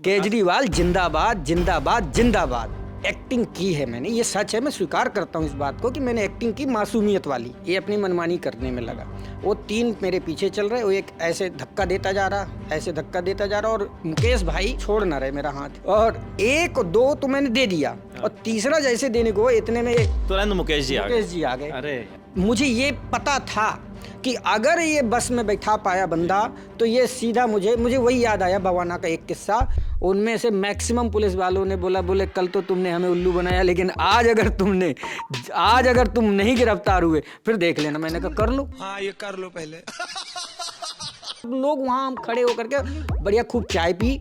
केजरीवाल जिंदाबाद जिंदाबाद जिंदाबाद। एक्टिंग की है मैंने, ये सच है, मैं स्वीकार करता हूँ इस बात को कि मैंने एक्टिंग की मासूमियत वाली। ये अपनी मनमानी करने में लगा। वो तीन मेरे पीछे चल रहे, वो एक ऐसे धक्का देता जा रहा, ऐसे धक्का देता जा रहा, और मुकेश भाई छोड़ ना रहे मेरा हाथ। और एक दो तो मैंने दे दिया, और तीसरा जैसे देने को इतने में तुरंत मुकेश जी आ गए। अरे मुझे ये पता था कि अगर ये बस में बैठा पाया बंदा तो ये सीधा मुझे वही याद आया बवाना का एक किस्सा। उनमें से मैक्सिमम पुलिस वालों ने बोले कल तो तुमने हमें उल्लू बनाया, लेकिन आज अगर तुम नहीं गिरफ्तार हुए फिर देख लेना। मैंने कहा कर लो, हाँ ये कर लो पहले। लोग वहाँ हम खड़े होकर के बढ़िया खूब चाय पी,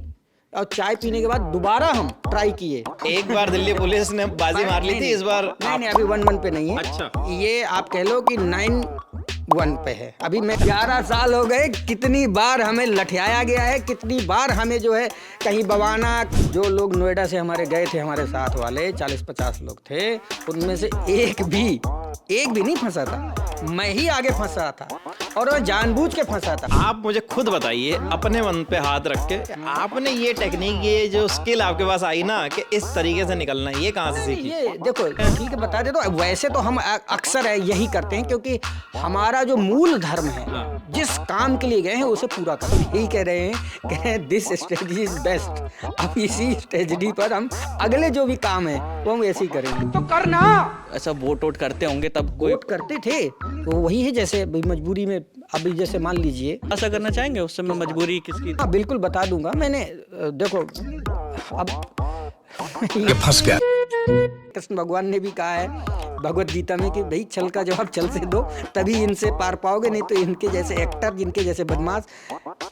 और चाय पीने के बाद दोबारा हम ट्राई किए। एक बार दिल्ली पुलिस ने बाजी मार ली थी, इस बार नहीं अभी 1-1 पे नहीं है। अच्छा, ये आप कह लो कि 9-1 पे है। अभी मैं 11 साल हो गए, कितनी बार हमें लठियाया गया है, कितनी बार हमें जो है कहीं बवाना। जो लोग नोएडा से हमारे गए थे, हमारे साथ वाले 40-50 लोग थे, उनमें से एक भी नहीं फंसा था, मैं ही आगे फंसा था, और वो जानबूझ के फंसा था। आप मुझे खुद बताइए अपने मन पे हाथ रख के, आपने ये टेक्निक, ये जो स्किल आपके पास आई ना कि इस तरीके से निकलना, ये कहाँ से सीखी? ये देखो ठीक है बता दे दो। वैसे तो हम अक्सर यही करते हैं, क्योंकि हमारा जो मूल धर्म है, जिस काम के लिए गए हैं उसे पूरा करते हैं। यही कह रहे हैं दिस स्ट्रेटजी इज बेस्ट। अब इसी स्ट्रेटजी पर हम अगले जो भी काम है वो हम ऐसे ही करेंगे। तो करना ऐसा वोट करते होंगे तब कोई वोट करते थे, तो वही है जैसे मजबूरी में। अभी जैसे मान लीजिए, ऐसा करना चाहेंगे उस समय मजबूरी किसकी? हाँ बिल्कुल बता दूंगा। मैंने देखो अब ये फंस गया। कृष्ण भगवान ने भी कहा है भगवत गीता में कि भाई छल का जवाब छल से दो, तभी इनसे पार पाओगे, नहीं तो इनके जैसे एक्टर, जिनके जैसे बदमाश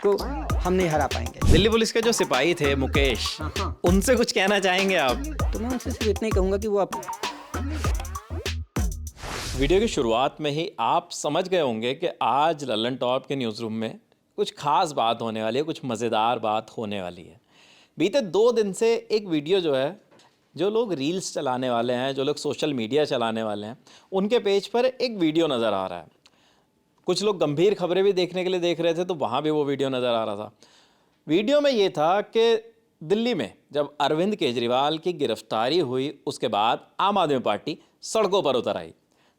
को हम नहीं हरा पाएंगे। दिल्ली पुलिस के जो सिपाही थे मुकेश, उनसे कुछ कहना चाहेंगे आप? तो मैं उनसे सिर्फ इतना ही कहूंगा कि वो वीडियो की शुरुआत में ही आप समझ गए होंगे कि आज लल्लन टॉप के न्यूज़ रूम में कुछ खास बात होने वाली है, कुछ मज़ेदार बात होने वाली है। बीते 2 दिन से एक वीडियो जो है, जो लोग रील्स चलाने वाले हैं, जो लोग सोशल मीडिया चलाने वाले हैं, उनके पेज पर एक वीडियो नज़र आ रहा है। कुछ लोग गंभीर खबरें भी देखने के लिए देख रहे थे, तो वहाँ भी वो वीडियो नज़र आ रहा था। वीडियो में ये था कि दिल्ली में जब अरविंद केजरीवाल की गिरफ्तारी हुई, उसके बाद आम आदमी पार्टी सड़कों पर उतर आई।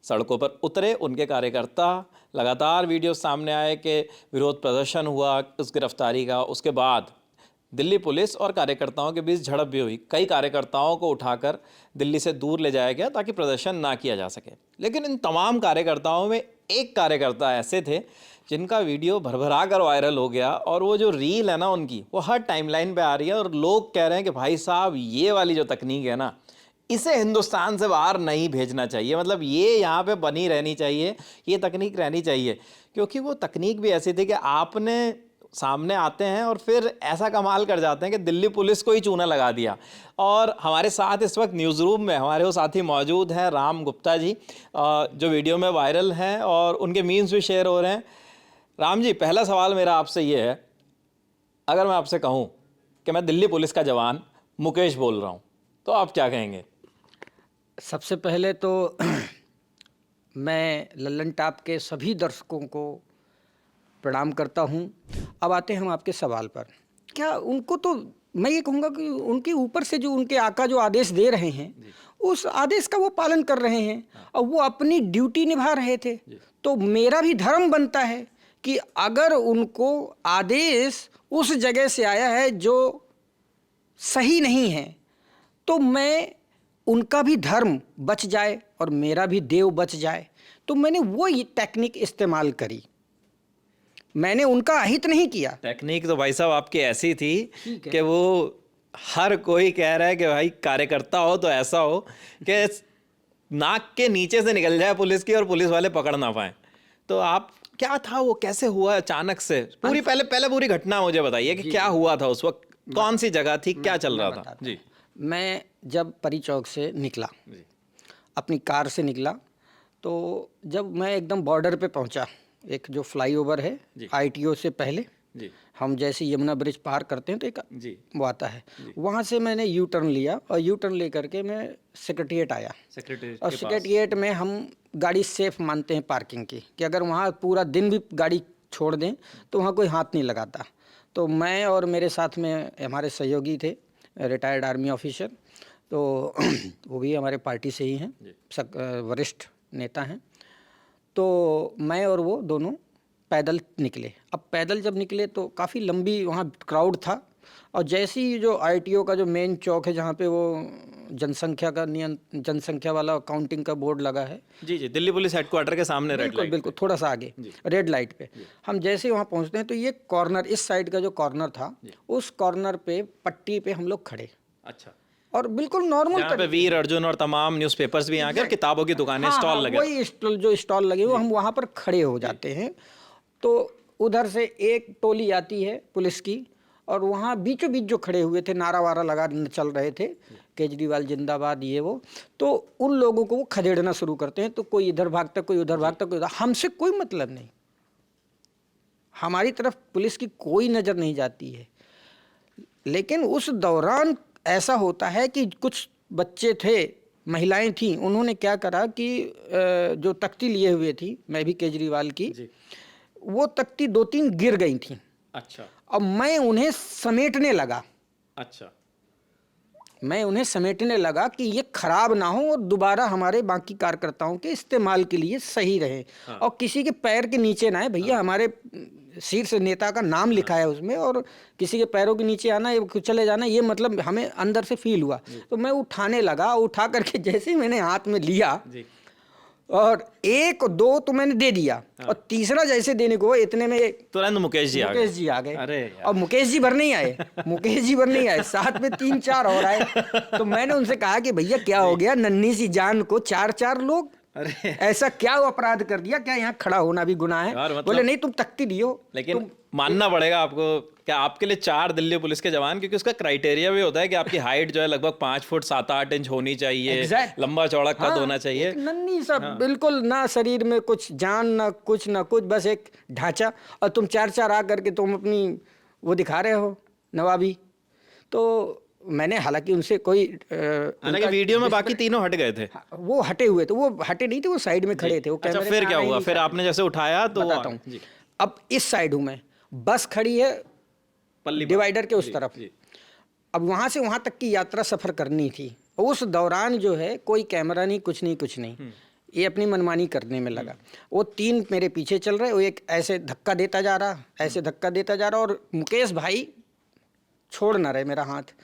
सड़कों पर उतरे उनके कार्यकर्ता, लगातार वीडियो सामने आए कि विरोध प्रदर्शन हुआ उस गिरफ्तारी का। उसके बाद दिल्ली पुलिस और कार्यकर्ताओं के बीच झड़प भी हुई। कई कार्यकर्ताओं को उठाकर दिल्ली से दूर ले जाया गया ताकि प्रदर्शन ना किया जा सके। लेकिन इन तमाम कार्यकर्ताओं में एक कार्यकर्ता ऐसे थे जिनका वीडियो भरभरा कर वायरल हो गया, और वो जो रील है ना उनकी, वो हर टाइमलाइन पे आ रही है, और लोग कह रहे हैं कि भाई साहब ये वाली जो तकनीक है ना, इसे हिंदुस्तान से बाहर नहीं भेजना चाहिए, मतलब ये यहाँ पे बनी रहनी चाहिए, ये तकनीक रहनी चाहिए। क्योंकि वो तकनीक भी ऐसी थी कि आपने सामने आते हैं और फिर ऐसा कमाल कर जाते हैं कि दिल्ली पुलिस को ही चूना लगा दिया। और हमारे साथ इस वक्त न्यूज़ रूम में हमारे वो साथी मौजूद हैं, राम गुप्ता जी, जो वीडियो में वायरल हैं और उनके मीम्स भी शेयर हो रहे हैं। राम जी, पहला सवाल मेरा आपसे ये है, अगर मैं आपसे कहूँ कि मैं दिल्ली पुलिस का जवान मुकेश बोल रहा हूँ, तो आप क्या कहेंगे? सबसे पहले तो मैं लल्लन टॉप के सभी दर्शकों को प्रणाम करता हूं। अब आते हैं हम आपके सवाल पर। क्या उनको, तो मैं ये कहूँगा कि उनके ऊपर से जो उनके आका जो आदेश दे रहे हैं, उस आदेश का वो पालन कर रहे हैं, और वो अपनी ड्यूटी निभा रहे थे। तो मेरा भी धर्म बनता है कि अगर उनको आदेश उस जगह से आया है जो सही नहीं है, तो मैं उनका भी धर्म बच जाए और मेरा भी देव बच जाए, तो मैंने वो ये टेक्निक इस्तेमाल करी। मैंने उनका अहित नहीं किया। टेक्निक तो भाई साहब आपकी ऐसी थी कि वो हर कोई कह रहा है कि भाई कार्यकर्ता हो तो ऐसा हो कि नाक के नीचे से निकल जाए पुलिस की और पुलिस वाले पकड़ ना पाए। तो आप, क्या था वो, कैसे हुआ अचानक से? पहले पूरी घटना मुझे बताइए कि क्या हुआ था उस वक्त, कौन सी जगह थी, क्या चल रहा था? जी, मैं जब परी चौक से निकला, अपनी कार से निकला, तो जब मैं एकदम बॉर्डर पे पहुंचा, एक जो फ्लाईओवर है ITO से पहले, हम जैसे यमुना ब्रिज पार करते हैं तो एक वो आता है, वहाँ से मैंने यू टर्न लिया, और यू टर्न लेकर के मैं सेक्रेटेरिएट आया। और सेक्रेटेरिएट में हम गाड़ी सेफ मानते हैं पार्किंग की, कि अगर वहाँ पूरा दिन भी गाड़ी छोड़ दें तो वहाँ कोई हाथ नहीं लगाता। तो मैं और मेरे साथ में हमारे सहयोगी थे, रिटायर्ड आर्मी ऑफिसर, तो वो भी हमारे पार्टी से ही हैं, वरिष्ठ नेता हैं। तो मैं और वो दोनों पैदल निकले। अब पैदल जब निकले तो काफ़ी लंबी वहाँ क्राउड था, और जैसे ही जो आईटीओ का जो मेन चौक है जहाँ पे वो जनसंख्या वाला काउंटिंग का बोर्ड लगा है, जी जी, दिल्ली पुलिस हेडक्वार्टर के सामने रेड लाइट। बिल्कुल थोड़ा सा आगे रेड लाइट पे हम जैसे वहाँ पहुँचते हैं तो ये कॉर्नर, इस साइड का जो कॉर्नर था, उस कॉर्नर पे पट्टी पे हम लोग खड़े, अच्छा, और बिल्कुल नॉर्मल यहाँ पे वीर अर्जुन और तमाम न्यूज़पेपर्स भी यहाँ के और किताबों की दुकानें, स्टॉल लगे, वही जो स्टॉल लगे वो हम वहाँ पर खड़े हो जाते हैं। तो उधर से एक टोली आती है पुलिस की, और वहाँ बीचों बीच जो खड़े हुए थे, नारा वारा लगा चल रहे थे, केजरीवाल जिंदाबाद ये वो, तो उन लोगों को वो खदेड़ना शुरू करते हैं। तो कोई इधर भागता, कोई उधर भागता, कोई उधर। हमसे कोई मतलब नहीं, हमारी तरफ पुलिस की कोई नज़र नहीं जाती है। लेकिन उस दौरान ऐसा होता है कि कुछ बच्चे थे, महिलाएं थीं, उन्होंने क्या करा कि जो तख्ती लिए हुए थी, मैं भी केजरीवाल की, वो तख्ती 2-3 गिर गई थी। अच्छा, अब मैं उन्हें समेटने लगा, अच्छा, मैं उन्हें समेटने लगा कि ये खराब ना हो और दोबारा हमारे बाकी कार्यकर्ताओं के इस्तेमाल के लिए सही रहे, और किसी के पैर के नीचे ना है। भैया हमारे शीर्ष नेता का नाम लिखा है उसमें, और किसी के पैरों के नीचे आना, ये चले जाना, ये मतलब हमें अंदर से फील हुआ। तो मैं उठाने लगा, उठा करके जैसे ही मैंने हाथ में लिया, और 1-2 तो मैंने दे दिया, और तीसरा जैसे देने को इतने में तुरंत मुकेश जी आ गए। अरे, और मुकेश जी भर नहीं आए, मुकेश जी भर नहीं आए, साथ में 3-4 और आए। तो मैंने उनसे कहा कि भैया क्या हो गया, नन्ही सी जान को 4-4 लोग, अरे ऐसा क्या अपराध कर दिया, क्या यहाँ खड़ा होना भी गुनाह है? मतलब, बोले नहीं, तुम तख्ती दियो। लेकिन मानना पड़ेगा आपको, क्या आपके लिए 4 दिल्ली पुलिस के जवान, क्योंकि उसका क्राइटेरिया भी होता है कि आपकी हाइट जो है लगभग 5 फुट 7-8 इंच होनी चाहिए, लंबा चौड़ा कद होना चाहिए, नन्ही सा बिल्कुल, ना शरीर में कुछ जान, ना कुछ, बस एक ढांचा, और तुम 4-4 आ करके तुम अपनी वो दिखा रहे हो नवाबी। तो मैंने हालांकि उनसे कोई हालांकि वीडियो में बाकी तीनों हट गए थे, वो हटे हुए थे, वो हटे नहीं थे, वो साइड में खड़े थे। वो अच्छा, फिर क्या हुआ? फिर आपने जैसे उठाया तो बताता हूँ। अब इस साइड हूँ मैं, बस खड़ी है डिवाइडर के उस तरफ। अब वहाँ से वहाँ तक की यात्रा सफ़र करनी थी। उस दौरान जो है कोई कैमरा नहीं, कुछ नहीं, ये अपनी मनमानी करने में लगा। वो 3 मेरे पीछे चल रहे, वो एक ऐसे धक्का देता जा रहा, ऐसे धक्का देता जा रहा, और मुकेश भाई छोड़ ना रहे मेरा हाथ।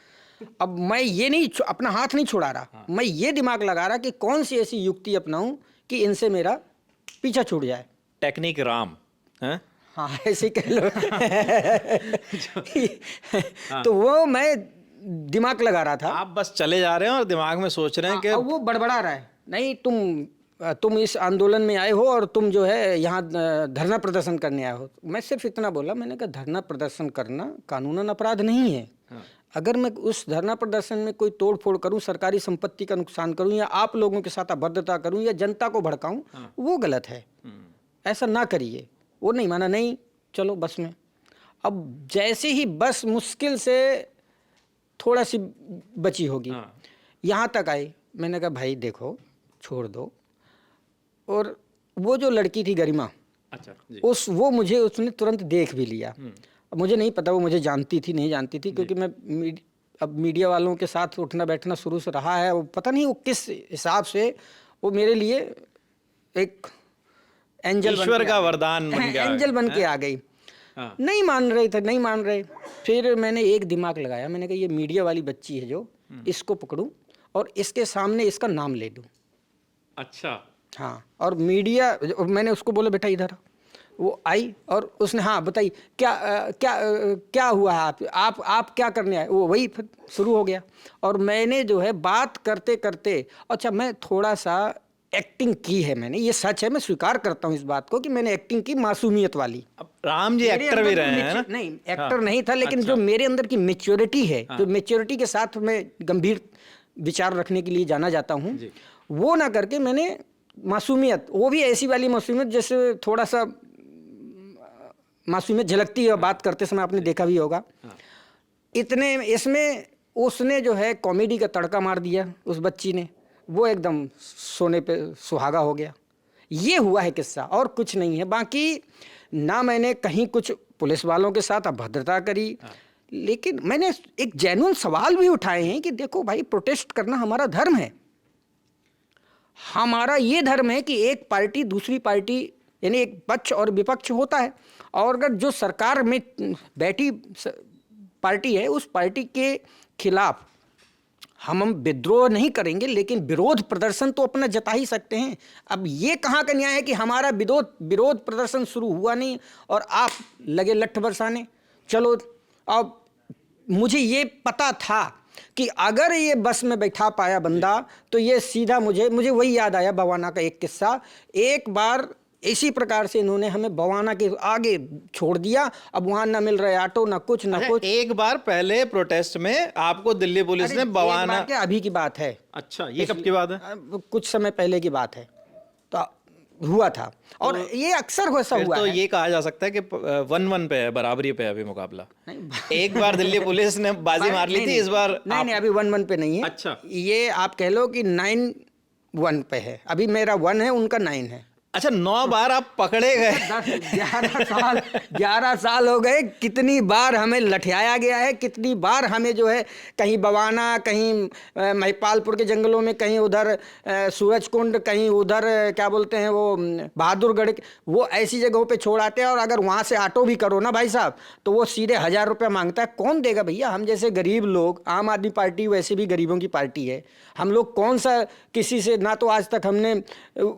अब मैं ये नहीं, अपना हाथ नहीं छुड़ा रहा, मैं ये दिमाग लगा रहा कि कौन सी ऐसी युक्ति अपनाऊं कि इनसे मेरा पीछा छूट जाए। टेक्निक राम है? हाँ, ऐसे कह लो। तो वो मैं दिमाग लगा रहा था। आप बस चले जा रहे हैं और दिमाग में सोच रहे हैं कि वो बड़बड़ा रहा है, नहीं तुम इस आंदोलन में आए हो और तुम जो है यहाँ धरना प्रदर्शन करने आए हो। मैं सिर्फ इतना बोला, मैंने कहा धरना प्रदर्शन करना कानूनन अपराध नहीं है। अगर मैं उस धरना प्रदर्शन में कोई तोड़ फोड़ करूं, सरकारी संपत्ति का नुकसान करूं, या आप लोगों के साथ अभद्रता करूं, या जनता को भड़काऊं, वो गलत है, ऐसा ना करिए। वो नहीं माना, नहीं चलो बस में। अब जैसे ही बस मुश्किल से थोड़ा सी बची होगी, यहाँ तक आई, मैंने कहा भाई देखो छोड़ दो। और वो जो लड़की थी गरिमा, अच्छा जी, वो मुझे उसने तुरंत देख भी लिया। अब मुझे नहीं पता वो मुझे जानती थी नहीं जानती थी, क्योंकि मैं अब मीडिया वालों के साथ उठना बैठना शुरू से रहा है। वो पता नहीं वो किस हिसाब से वो मेरे लिए एक एंजल, ईश्वर का वरदान बन गया, एंजल बन के आ गई। नहीं मान रहे। फिर मैंने एक दिमाग लगाया, मैंने कहा ये मीडिया वाली बच्ची है जो, इसको पकड़ूं और इसके सामने इसका नाम ले दूं। अच्छा, हाँ, और मीडिया, मैंने उसको बोला बेटा इधर। वो आई और उसने हाँ बताइए क्या हुआ है, आप क्या करने आए? वो वही फिर शुरू हो गया। और मैंने जो है बात करते करते, अच्छा मैं थोड़ा सा एक्टिंग की है मैंने, ये सच है, मैं स्वीकार करता हूँ इस बात को कि मैंने एक्टिंग की मासूमियत वाली। अब राम जी एक्टर भी रहे हैं ना? नहीं, एक्टर नहीं था, लेकिन जो मेरे अंदर की मैच्योरिटी है, जो मैच्योरिटी के साथ मैं गंभीर विचार रखने के लिए जाना जाता हूँ, वो ना करके मैंने मासूमियत, वो भी ऐसी वाली मासूमियत जैसे थोड़ा सा मासूमियत झलकती है बात करते समय, आपने देखा भी होगा। इतने इसमें उसने जो है कॉमेडी का तड़का मार दिया उस बच्ची ने, वो एकदम सोने पे सुहागा हो गया। ये हुआ है किस्सा, और कुछ नहीं है। बाकी ना मैंने कहीं कुछ पुलिस वालों के साथ अभद्रता करी। लेकिन मैंने एक जेन्युइन सवाल भी उठाए हैं कि देखो भाई, प्रोटेस्ट करना हमारा धर्म है। हमारा ये धर्म है कि एक पार्टी दूसरी पार्टी, यानी एक पक्ष और विपक्ष होता है, और अगर जो सरकार में बैठी पार्टी है उस पार्टी के खिलाफ हम विद्रोह नहीं करेंगे, लेकिन विरोध प्रदर्शन तो अपना जता ही सकते हैं। अब ये कहाँ का न्याय है कि हमारा विरोध प्रदर्शन शुरू हुआ नहीं और आप लगे लठ बरसाने। चलो, अब मुझे ये पता था कि अगर ये बस में बैठा पाया बंदा तो ये सीधा मुझे वही याद आया बवाना का एक किस्सा। एक बार इसी प्रकार से इन्होंने हमें बवाना के आगे छोड़ दिया, अब वहां ना मिल रहे ऑटो, ना कुछ ना कुछ। एक बार पहले प्रोटेस्ट में आपको दिल्ली पुलिस ने बवाना, क्या अभी की बात है? अच्छा, ये कब की बात है? कुछ समय पहले की बात है, तो हुआ था। और ये अक्सर ऐसा हुआ तो है। ये कहा जा सकता है कि 1-1 पे है, बराबरी पे है अभी मुकाबला। एक बार दिल्ली पुलिस ने बाजी मार ली थी, इस बार नहीं, अभी 1-1 पे नहीं है। अच्छा, ये आप कह लो कि 9-1 पे है। अभी मेरा 1 है, उनका 9 है। अच्छा, 9 बार आप पकड़े गए। 11 साल हो गए। कितनी बार हमें लठियाया गया है, कितनी बार हमें जो है कहीं बवाना, कहीं महिपालपुर के जंगलों में, कहीं उधर सूरजकुंड, कहीं उधर क्या बोलते हैं वो बहादुरगढ़, वो ऐसी जगहों पे छोड़ आते हैं। और अगर वहाँ से ऑटो भी करो ना भाई साहब, तो वो सीधे 1000 रुपये मांगता है। कौन देगा भैया? हम जैसे गरीब लोग, आम आदमी पार्टी वैसे भी गरीबों की पार्टी है, हम लोग कौन सा किसी से, ना तो आज तक हमने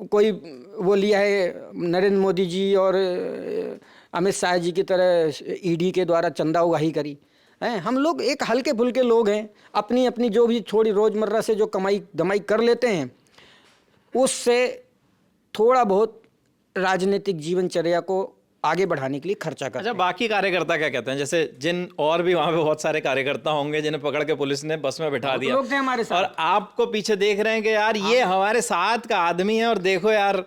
कोई वो लिया है नरेंद्र मोदी जी और अमित शाह जी की तरह ईडी के द्वारा चंदा उगाही करी है। हम लोग एक हल्के फुल्के लोग हैं, अपनी अपनी जो भी थोड़ी रोज़मर्रा से जो कमाई दमाई कर लेते हैं, उससे थोड़ा बहुत राजनीतिक जीवनचर्या को आगे बढ़ाने के लिए खर्चा करते हैं। अच्छा, बाकी कार्यकर्ता क्या कहते हैं? जैसे जिन और भी वहाँ पे बहुत सारे कार्यकर्ता होंगे जिन्हें पकड़ के पुलिस ने बस में बिठा दिया, लोग थे हमारे साथ, और आपको पीछे देख रहे हैं कि यार ये हमारे साथ का आदमी है और देखो यार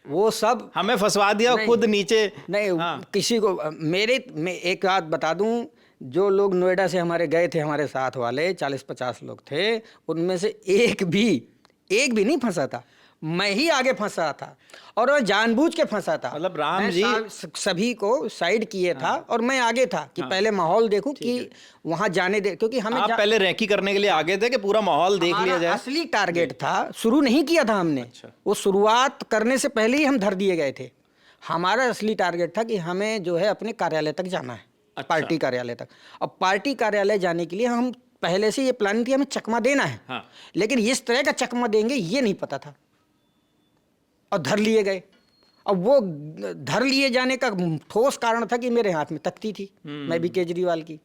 वो सब हमें फंसवा दिया, खुद नीचे नहीं। किसी को मैं एक बात बता दूं, जो लोग नोएडा से हमारे गए थे, हमारे साथ वाले 40-50 लोग थे, उनमें से एक भी नहीं फंसा था। मैं ही आगे फंसा था, और मैं जानबूझ के फंसा था। मतलब राम जी सभी को साइड किए था, और मैं आगे था कि पहले माहौल देखूं कि वहां जाने दे, क्योंकि हमें आप पहले रैकी करने के लिए आगे थे कि पूरा माहौल देख लिया जाए। असली टारगेट था, शुरू नहीं किया था हमने। अच्छा। वो शुरुआत करने से पहले ही हम धर दिए गए थे। हमारा असली टारगेट था कि हमें जो है अपने कार्यालय तक जाना है। अच्छा। पार्टी कार्यालय तक। अब पार्टी कार्यालय जाने के लिए हम पहले से ये प्लान थी, हमें चकमा देना है। हाँ। लेकिन इस तरह का चकमा देंगे ये नहीं पता था, और धर लिए गए। अब वो धर लिए जाने का ठोस कारण था कि मेरे हाथ में तख्ती थी, मैं भी केजरीवाल की।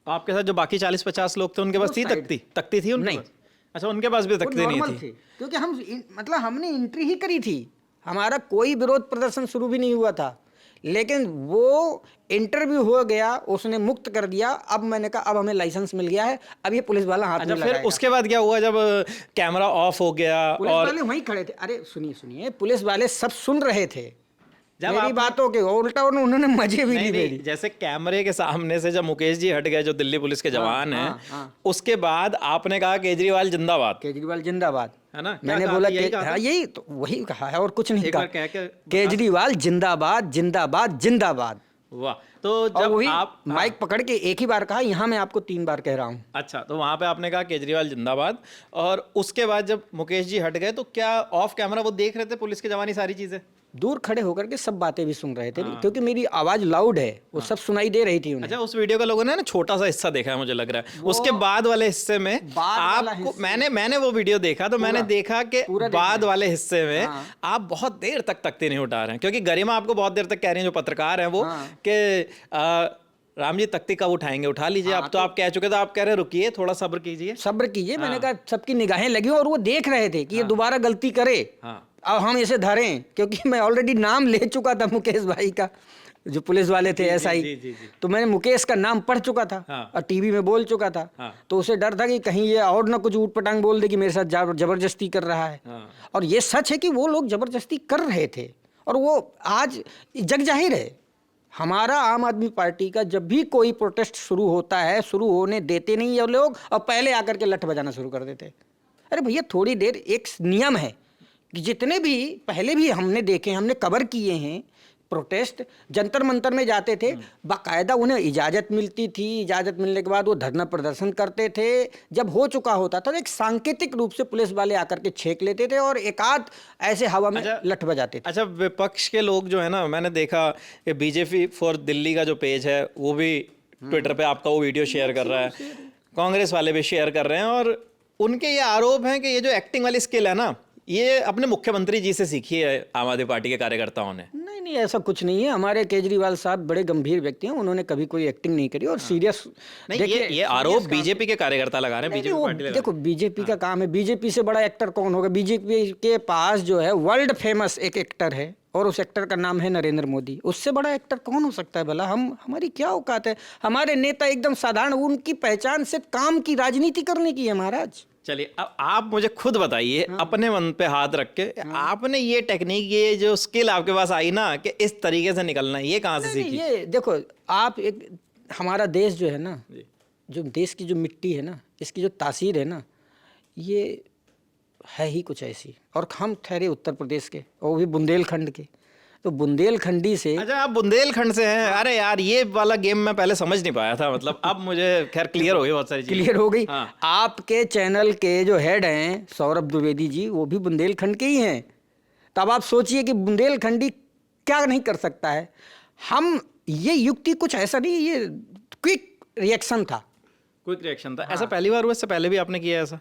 आपके साथ जो बाकी 40-50 लोग थे उनके पास थी तख्ती थी उनके नहीं। पास? अच्छा, उनके पास भी तख्ती नहीं नॉर्मल थी। थे, क्योंकि हम मतलब हमने एंट्री ही करी थी, हमारा कोई विरोध प्रदर्शन शुरू भी नहीं हुआ था। लेकिन वो इंटरव्यू हो गया, उसने मुक्त कर दिया। अब मैंने कहा अब हमें लाइसेंस मिल गया है, अब ये पुलिस वाला हाथ में अच्छा, फिर लगाएगा। उसके बाद क्या हुआ जब कैमरा ऑफ हो गया? पुलिस और वाले वहीं खड़े थे। अरे सुनिए, पुलिस वाले सब सुन रहे थे जब मेरी बातों के, उल्टा उन्होंने मजे भी नहीं ले ली। जैसे कैमरे के सामने से जब मुकेश जी हट गए, जो दिल्ली पुलिस के जवान हैं, उसके बाद आपने कहा केजरीवाल जिंदाबाद। केजरीवाल जिंदाबाद, है ना? मैंने बोला यही तो वही कहा है, और कुछ नहीं कहा। केजरीवाल जिंदाबाद जिंदाबाद जिंदाबाद। वाह। तो जब वही आप माइक पकड़ के एक ही बार कहा, यहाँ मैं आपको 3 बार कह रहा हूँ। अच्छा, तो वहां पे आपने कहा केजरीवाल जिंदाबाद, और उसके बाद जब मुकेश जी हट गए तो क्या ऑफ कैमरा वो देख रहे थे पुलिस के जवान सारी चीजें? दूर खड़े होकर के सब बातें भी सुन रहे थे, क्योंकि मेरी आवाज लाउड है, वो सब सुनाई दे रही थी उन्हें। अच्छा, उस वीडियो का लोगों ने ना छोटा सा हिस्सा देखा है मुझे लग रहा है। उसके बाद वाले हिस्से में आपको, मैंने वो वीडियो देखा तो मैंने देखा कि बाद वाले हिस्से में आप बहुत देर तक तख्ती नहीं उठा रहे हैं, क्योंकि गरिमा आपको बहुत देर तक कह रही हैं, जो पत्रकार हैं वो, कि राम जी तख्ती कब उठाएंगे, उठा लीजिए। अब तो आप कह चुके थे, आप कह रहे रुकिए, थोड़ा सब्र कीजिए। सब्र कीजिए, मैंने कहा सबकी निगाहें लगी और वो देख रहे थे कि ये दोबारा गलती करे, अब हम इसे धरें, क्योंकि मैं ऑलरेडी नाम ले चुका था मुकेश भाई का, जो पुलिस वाले थे एसआई, तो मैंने मुकेश का नाम पढ़ चुका था और टीवी में बोल चुका था। तो उसे डर था कि कहीं ये और ना कुछ ऊटपटांग बोल दे कि मेरे साथ जबरदस्ती कर रहा है। और ये सच है कि वो लोग जबरदस्ती कर रहे थे, और वो आज जग जाहिर है। हमारा आम आदमी पार्टी का जब भी कोई प्रोटेस्ट शुरू होता है, शुरू होने देते नहीं ये लोग, और पहले आकर के लठ बजाना शुरू कर देते। अरे भैया, थोड़ी देर, एक नियम है कि जितने भी पहले भी हमने देखे, हमने कवर किए हैं प्रोटेस्ट जंतर मंतर में जाते थे, बाकायदा उन्हें इजाज़त मिलती थी, इजाज़त मिलने के बाद वो धरना प्रदर्शन करते थे। जब हो चुका होता था तो एक सांकेतिक रूप से पुलिस वाले आकर के छेक लेते थे और एकाध ऐसे हवा में लठ बजाते थे। अच्छा, विपक्ष के लोग जो है ना, मैंने देखा कि बीजेपी फॉर दिल्ली का जो पेज है वो भी ट्विटर पे आपका वो वीडियो शेयर कर रहा है, कांग्रेस वाले भी शेयर कर रहे हैं, और उनके ये आरोप हैं कि ये जो एक्टिंग वाली स्किल है ना, ये अपने मुख्यमंत्री जी से सीखी है आम आदमी पार्टी के कार्यकर्ताओं ने। नहीं नहीं, ऐसा कुछ नहीं है। हमारे केजरीवाल साहब बड़े गंभीर व्यक्ति हैं, उन्होंने कभी कोई एक्टिंग नहीं करी और सीरियस। नहीं, ये आरोप बीजेपी के कार्यकर्ता लगा रहे हैं, बीजेपी पार्टी लगा। देखो, बीजेपी का काम है, बीजेपी से बड़ा एक्टर कौन होगा? बीजेपी के पास जो है वर्ल्ड फेमस एक एक्टर है और उस एक्टर का नाम है नरेंद्र मोदी। उससे बड़ा एक्टर कौन हो सकता है भला? हमारी क्या औकात है? हमारे नेता एकदम साधारण, उनकी पहचान सिर्फ काम की, राजनीति करने की है महाराज। चलिए, अब आप मुझे खुद बताइए, अपने मन पे हाथ रख के, आपने ये टेक्निक, ये जो स्किल आपके पास आई ना कि इस तरीके से निकलना है, ये कहाँ से सीखी? ये देखो, आप एक, हमारा देश जो है ना, जो देश की जो मिट्टी है ना, इसकी जो तासीर है ना, ये है ही कुछ ऐसी। और हम ठहरे उत्तर प्रदेश के, और वो भी बुंदेलखंड के, तो बुंदेलखंडी से। अच्छा, आप बुंदेलखंड से हैं? अरे यार, ये वाला गेम मैं पहले समझ नहीं पाया था, मतलब अब मुझे खैर क्लियर हो गई, बहुत सारी चीजें क्लियर हो गई। हाँ। आपके चैनल के जो हेड हैं सौरभ द्विवेदी जी, वो भी बुंदेलखंड के ही हैं। तब आप सोचिए कि बुंदेलखंडी क्या नहीं कर सकता है। हम, ये युक्ति कुछ ऐसा नहीं, ये क्विक रिएक्शन था। क्विक रिएक्शन था। ऐसा पहली बार हुआ? इससे पहले भी आपने किया ऐसा?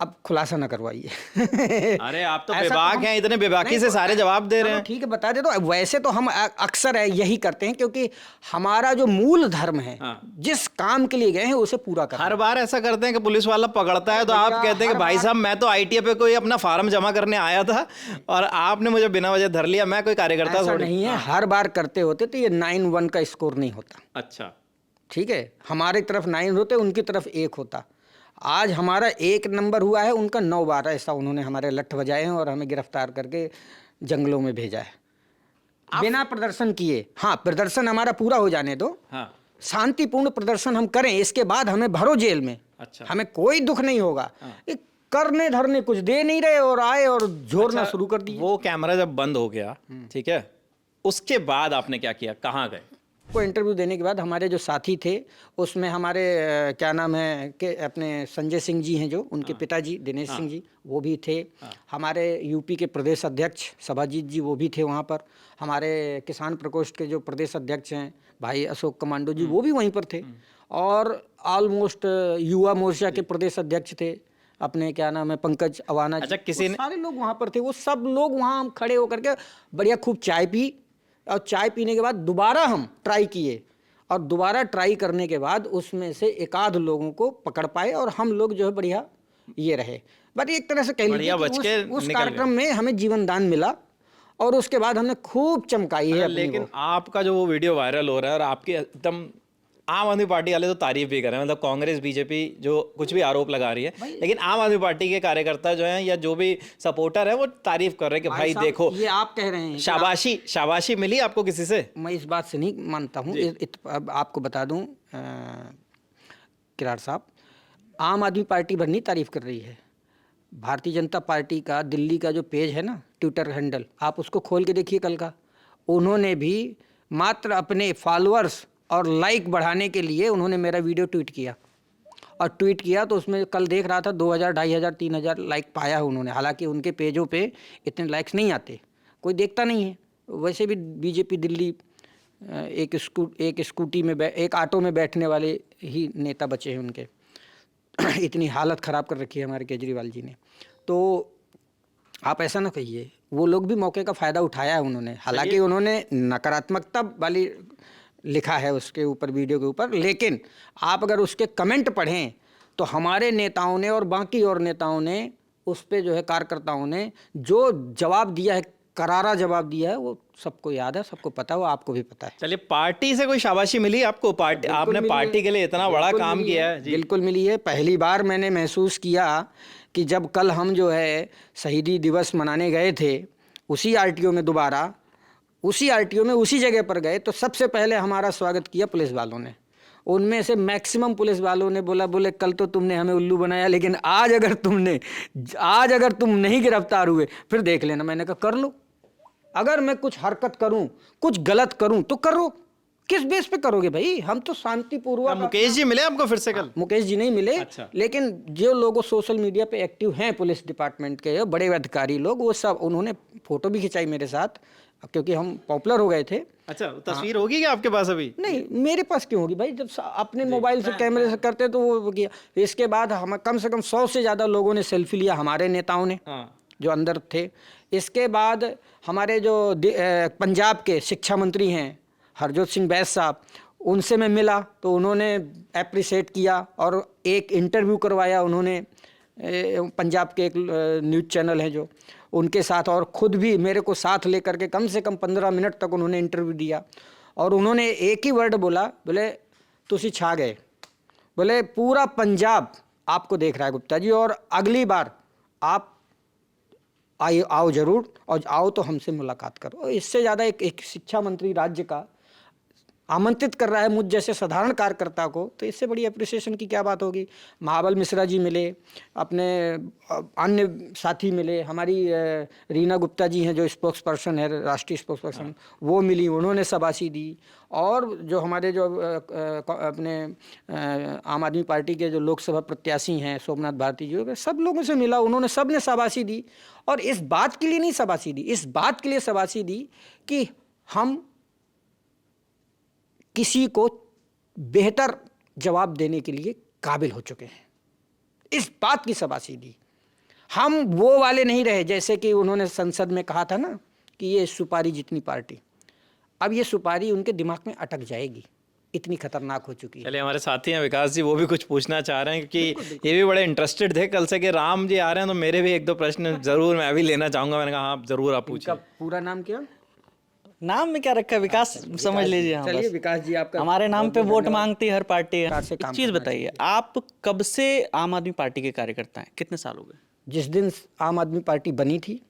अब खुलासा ना करवाइए। अरे आप तो ऐसा बेबाक हैं, इतने बेबाकी नहीं, से सारे जवाब दे रहे हैं। ठीक है, बता दे। तो वैसे तो हम अक्सर है यही करते हैं, क्योंकि हमारा जो मूल धर्म है, जिस काम के लिए गए हैं उसे पूरा करना। हर बार ऐसा करते हैं कि पुलिस वाला पकड़ता है तो आप कहते हैं कि भाई साहब, मैं तो ITA पे कोई अपना फार्म जमा करने आया था और आपने मुझे बिना वजह धर लिया, मैं कोई कार्यकर्ता ऐसा नहीं है। हर बार करते होते तो ये 9-1 का स्कोर नहीं होता। अच्छा, ठीक है, हमारी तरफ 9 होते, उनकी तरफ 1 होता। आज हमारा 1 नंबर हुआ है, उनका 9 बार ऐसा उन्होंने हमारे लठ बजाए हैं और हमें गिरफ्तार करके जंगलों में भेजा है बिना प्रदर्शन किए। हाँ, प्रदर्शन हमारा पूरा हो जाने दो। हाँ, शांतिपूर्ण प्रदर्शन हम करें, इसके बाद हमें भरो जेल में। अच्छा, हमें कोई दुख नहीं होगा। ये करने धरने कुछ दे नहीं रहे और आए और झोरना शुरू कर दिया। वो कैमरा जब बंद हो गया, ठीक है, उसके बाद आपने क्या किया, कहाँ गए? को इंटरव्यू देने के बाद हमारे जो साथी थे, उसमें हमारे क्या नाम है कि अपने संजय सिंह जी हैं, जो उनके पिताजी दिनेश सिंह जी, वो भी थे। हमारे यूपी के प्रदेश अध्यक्ष सभाजीत जी, वो भी थे वहाँ पर। हमारे किसान प्रकोष्ठ के जो प्रदेश अध्यक्ष हैं भाई अशोक कमांडो जी, वो भी वहीं पर थे। और ऑलमोस्ट युवा मोर्चा के प्रदेश अध्यक्ष थे अपने क्या नाम है पंकज अवाना जी। अच्छा, किसी ने, सारे लोग वहाँ पर थे। वो सब लोग वहाँ हम खड़े होकर के बढ़िया खूब चाय पी, और चाय पीने के बाद दोबारा हम ट्राई किए, और दोबारा ट्राई करने के बाद उसमें से एकाध लोगों को पकड़ पाए और हम लोग जो है बढ़िया ये रहे। बट एक तरह से कह लीजिए उस कार्यक्रम में हमें जीवन दान मिला और उसके बाद हमने खूब चमकाई है। लेकिन आपका जो वो वीडियो वायरल हो रहा है और आपके एकदम आम आदमी पार्टी वाले तो तारीफ भी कर रहे हैं, मतलब कांग्रेस बीजेपी जो कुछ भी आरोप लगा रही है, लेकिन आम आदमी पार्टी के कार्यकर्ता जो हैं या जो भी सपोर्टर है वो तारीफ कर रहे हैं कि भाई देखो, ये आप कह रहे हैं शाबाशी मिली आपको किसी से? मैं इस बात से नहीं मानता हूँ। अब आपको बता दूं किरार साहब, आम आदमी पार्टी भर नहीं तारीफ कर रही है। भारतीय जनता पार्टी का दिल्ली का जो पेज है ना, ट्विटर हैंडल, आप उसको खोल के देखिए कल का। उन्होंने भी मात्र अपने फॉलोअर्स और लाइक बढ़ाने के लिए उन्होंने मेरा वीडियो ट्वीट किया, और ट्वीट किया तो उसमें कल देख रहा था 2000, 2500, 3000 लाइक पाया है उन्होंने। हालांकि उनके पेजों पे इतने लाइक्स नहीं आते, कोई देखता नहीं है। वैसे भी बीजेपी दिल्ली एक स्कूटी में एक ऑटो में बैठने वाले ही नेता बचे हैं उनके। इतनी हालत ख़राब कर रखी है हमारे केजरीवाल जी ने। तो आप ऐसा ना कहिए, वो लोग भी मौके का फ़ायदा उठाया है उन्होंने। हालांकि उन्होंने नकारात्मकता वाली लिखा है उसके ऊपर, वीडियो के ऊपर, लेकिन आप अगर उसके कमेंट पढ़ें तो हमारे नेताओं ने और बाकी और नेताओं ने उस पे जो है कार्यकर्ताओं ने जो जवाब दिया है, करारा जवाब दिया है, वो सबको याद है, सबको पता है, वो आपको भी पता है। चलिए, पार्टी से कोई शाबाशी मिली आपको? पार्टी, आपने पार्टी के लिए इतना बड़ा काम किया है। बिल्कुल मिली है। पहली बार मैंने महसूस किया कि जब कल हम जो है शहीदी दिवस मनाने गए थे उसी RTO में, दोबारा उसी RTO में उसी जगह पर गए, तो सबसे पहले हमारा स्वागत किया पुलिस वालों ने। उनमें से मैक्सिमम पुलिस वालों ने बोले कल तो तुमने हमें उल्लू बनाया, लेकिन आज अगर तुम नहीं गिरफ्तार हुए फिर देख लेना। मैंने कहा कर लो, अगर मैं कुछ हरकत करूं, कुछ गलत करूं तो करो, किस बेस पे करोगे भाई? हम तो शांतिपूर्वक। मुकेश जी मिले आपको फिर से कल? मुकेश जी नहीं मिले। अच्छा। लेकिन जो लोग सोशल मीडिया पे एक्टिव हैं पुलिस डिपार्टमेंट के बड़े अधिकारी लोग, वो सब उन्होंने फोटो भी खिंचाई मेरे साथ, क्योंकि हम पॉपुलर हो गए थे। अच्छा, तस्वीर होगी क्या आपके पास अभी? नहीं, मेरे पास क्यों होगी भाई? जब अपने मोबाइल से कैमरे से करते तो वो किया। इसके बाद हम कम से कम 100 से ज़्यादा लोगों ने सेल्फी लिया, हमारे नेताओं ने जो अंदर थे। इसके बाद हमारे जो पंजाब के शिक्षा मंत्री हैं हरजोत सिंह बैस साहब, उनसे मैं मिला तो उन्होंने एप्रिशिएट किया और एक इंटरव्यू करवाया उन्होंने पंजाब के एक न्यूज़ चैनल है जो, उनके साथ, और ख़ुद भी मेरे को साथ लेकर के कम से कम 15 मिनट तक उन्होंने इंटरव्यू दिया। और उन्होंने एक ही वर्ड बोला, बोले तुसी छा गए, बोले पूरा पंजाब आपको देख रहा है गुप्ता जी, और अगली बार आप आओ ज़रूर, और आओ तो हमसे मुलाकात करो। इससे ज़्यादा एक शिक्षा मंत्री राज्य का आमंत्रित कर रहा है मुझ जैसे साधारण कार्यकर्ता को, तो इससे बड़ी अप्रिसिएशन की क्या बात होगी। महाबल मिश्रा जी मिले, अपने अन्य साथी मिले, हमारी रीना गुप्ता जी हैं जो स्पोक्स पर्सन है, राष्ट्रीय स्पोक्स पर्सन, वो मिली, उन्होंने शाबाशी दी। और जो हमारे जो अपने आम आदमी पार्टी के जो लोकसभा प्रत्याशी हैं सोमनाथ भारती जी, सब लोगों से मिला, उन्होंने सब ने शाबाशी दी। और इस बात के लिए नहीं शाबाशी दी, इस बात के लिए शाबाशी दी कि हम किसी को बेहतर जवाब देने के लिए काबिल हो चुके हैं, इस बात की शाबाशी दी। हम वो वाले नहीं रहे जैसे कि उन्होंने संसद में कहा था ना कि ये सुपारी जितनी पार्टी, अब ये सुपारी उनके दिमाग में अटक जाएगी, इतनी खतरनाक हो चुकी है। चलिए, हमारे साथी हैं विकास जी, वो भी कुछ पूछना चाह रहे हैं, क्योंकि ये भी बड़े इंटरेस्टेड थे कल से कि राम जी आ रहे हैं, तो मेरे भी एक दो प्रश्न जरूर मैं भी लेना चाहूँगा। मैंने कहा आप जरूर आप पूछिए। पूरा नाम क्या? नाम में क्या रखा है विकास, समझ लीजिए। हाँ, चलिए बस। विकास जी, आपका हमारे नाम पे वोट मांगती हर पार्टी है। सरकार से एक काम चीज करना बताइए, आप कब से आम आदमी पार्टी के कार्यकर्ता हैं, कितने साल हो गए? जिस दिन आम आदमी पार्टी बनी थी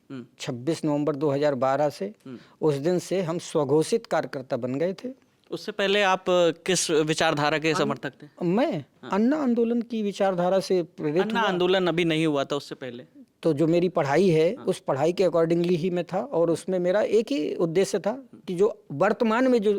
26 नवंबर 2012 से, उस दिन से हम स्वघोषित कार्यकर्ता बन गए थे। उससे पहले आप किस विचारधारा के समर्थक थे? मैं अन्ना आंदोलन की विचारधारा से प्रेरित अन्ना आंदोलन अभी नहीं हुआ था, उससे पहले तो जो मेरी पढ़ाई है उस पढ़ाई के अकॉर्डिंगली ही मैं था, और उसमें मेरा एक ही उद्देश्य था कि जो वर्तमान में जो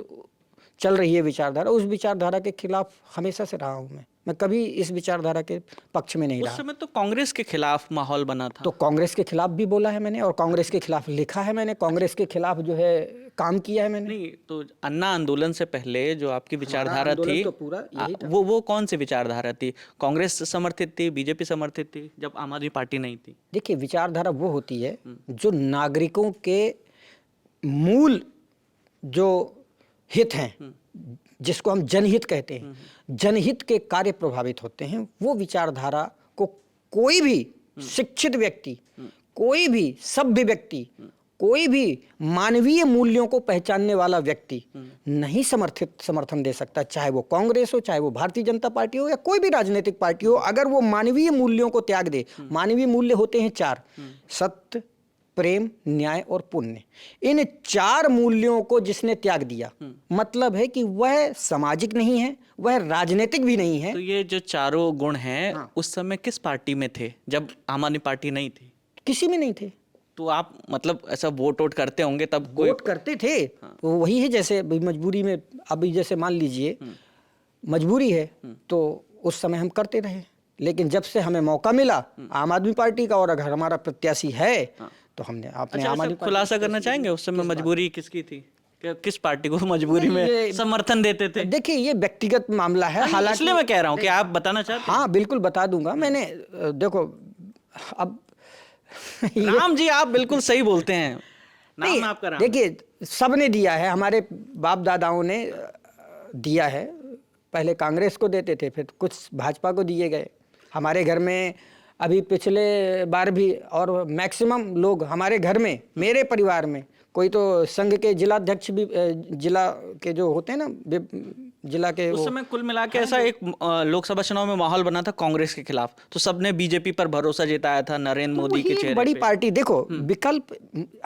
चल रही है विचारधारा, उस विचारधारा के खिलाफ हमेशा से रहा हूँ। मैं कभी इस विचारधारा के पक्ष में नहीं उस रहा। समय तो कांग्रेस के खिलाफ माहौल बना था। तो कांग्रेस के खिलाफ भी बोला है मैंने, और कांग्रेस के खिलाफ लिखा है मैंने, कांग्रेस के खिलाफ जो है काम किया है मैंने। नहीं, तो अन्ना आंदोलन से पहले जो आपकी विचारधारा आंदोलन थी, तो पूरा यही था। वो कौन सी विचारधारा थी? कांग्रेस समर्थित थी, बीजेपी समर्थित थी, जब आम आदमी पार्टी नहीं थी? देखिए, विचारधारा वो होती है जो नागरिकों के मूल जो हित हैं, जिसको हम जनहित कहते हैं, जनहित के कार्य प्रभावित होते हैं, वो विचारधारा को कोई भी शिक्षित व्यक्ति, कोई भी सभ्य व्यक्ति, कोई भी मानवीय मूल्यों को पहचानने वाला व्यक्ति नहीं समर्थन दे सकता, चाहे वो कांग्रेस हो, चाहे वो भारतीय जनता पार्टी हो, या कोई भी राजनीतिक पार्टी हो। अगर वो मानवीय मूल्यों को त्याग दे, मानवीय मूल्य होते हैं 4, सत्य, प्रेम, न्याय और पुण्य। इन 4 मूल्यों को जिसने त्याग दिया, मतलब है कि वह सामाजिक नहीं है, वह राजनीतिक भी नहीं है। तो ये जो चारों गुण हैं, उस समय किस पार्टी में थे जब आम आदमी पार्टी नहीं थी? किसी में नहीं थे। तो आप मतलब ऐसा वोट करते होंगे तब कोई? वोट करते थे, तो वही है जैसे अभी मजबूरी में, अभी जैसे मान लीजिए मजबूरी है तो उस समय हम करते रहे, लेकिन जब से हमें मौका मिला आम आदमी पार्टी का, और अगर हमारा प्रत्याशी है तो हमने अपने आम आदमी खुलासा करना चाहेंगे उस समय मजबूरी किसकी थी? किस पार्टी को मजबूरी में समर्थन देते थे? देखिए, ये व्यक्तिगत मामला है, हालांकि इसलिए मैं कह रहा हूँ कि आप बताना चाहते हैं। हाँ बिल्कुल बता दूंगा। मैंने देखो, अब राम जी आप बिल्कुल सही बोलते हैं, नाम आपका राम। देखिए, सबने दिया है, हमारे बाप दादाओं ने दिया है। पहले कांग्रेस को देते थे, फिर कुछ भाजपा को दिए गए। हमारे घर में अभी पिछले बार भी, और मैक्सिमम लोग हमारे घर में, मेरे परिवार में, कोई तो संघ के जिलाध्यक्ष भी, जिला के जो होते हैं ना, जिला के, उस समय कुल मिला के ऐसा एक लोकसभा चुनाव में माहौल बना था कांग्रेस के खिलाफ, तो सबने बीजेपी पर भरोसा जताया था नरेंद्र मोदी के चेहरे बड़ी पे। पार्टी। देखो, विकल्प,